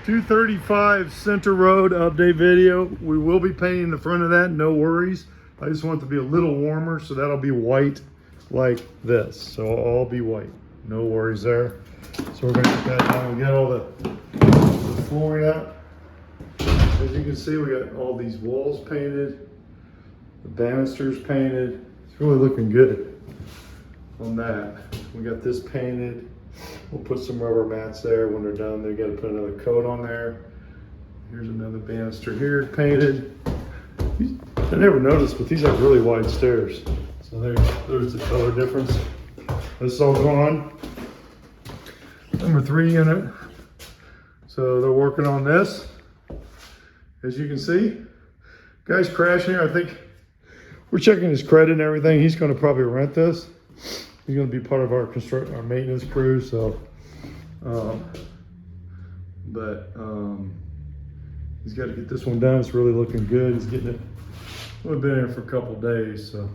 235 Center Road update video. We will be painting the front of that, no worries. I just want it to be a little warmer, so that'll be white like this. So it'll all be white, no worries there. So we're gonna get that done. We got all the flooring out. As you can see, we got all these walls painted, the banisters painted. It's really looking good on that. We got this painted. We'll put some rubber mats there when they're done. They got to put another coat on there. Here's another banister here painted. I never noticed, but these have really wide stairs. So there's the color difference. This is all gone. Number 3 unit. So they're working on this. As you can see, guy's crashing here. I think we're checking his credit and everything. He's going to probably rent this. He's going to be part of our maintenance crew. So, he's got to get this one done. It's really looking good. He's getting it. We've been here for a couple days, so.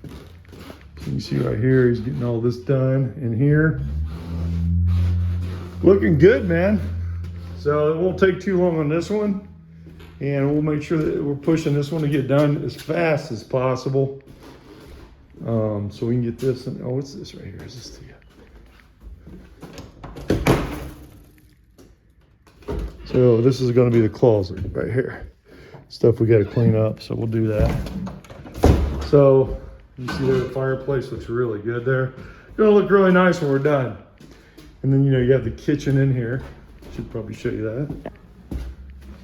You can see right here, he's getting all this done in here. Looking good, man. So it won't take too long on this one. And we'll make sure that we're pushing this one to get done as fast as possible. So we can get this, and oh, what's this right here? Is this so this is going to be the closet right here. Stuff we got to clean up, so we'll do that. So you see there, the fireplace looks really good there. Gonna look really nice when we're done. And then, you know, you have the kitchen in here. Should probably show you that.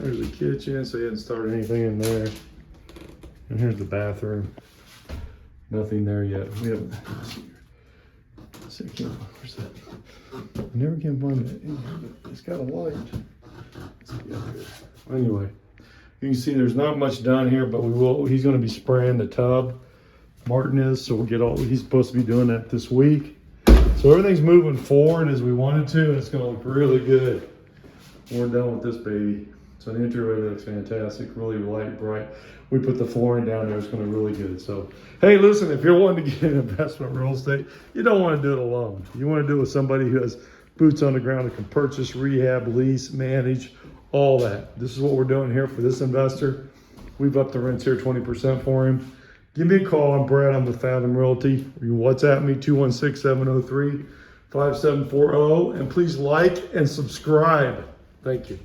There's the kitchen, so you hadn't started anything in there. And here's the bathroom. Nothing there yet. We haven't. Where's that? I never can find it in here, but it's got a light. Anyway, you can see there's not much done here, but we will. He's going to be spraying the tub. Martin is, so we'll get all. He's supposed to be doing that this week. So everything's moving forward as we wanted to, and it's going to look really good when we're done with this baby. So the interior looks fantastic, really light, bright. We put the flooring down there, it's going to be really good. So, hey, listen, if you're wanting to get into investment real estate, you don't want to do it alone. You want to do it with somebody who has boots on the ground, who can purchase, rehab, lease, manage, all that. This is what we're doing here for this investor. We've upped the rents here 20% for him. Give me a call. I'm Brad. I'm with Avalon Realty. You can WhatsApp me, 216-703-5740. And please like and subscribe. Thank you.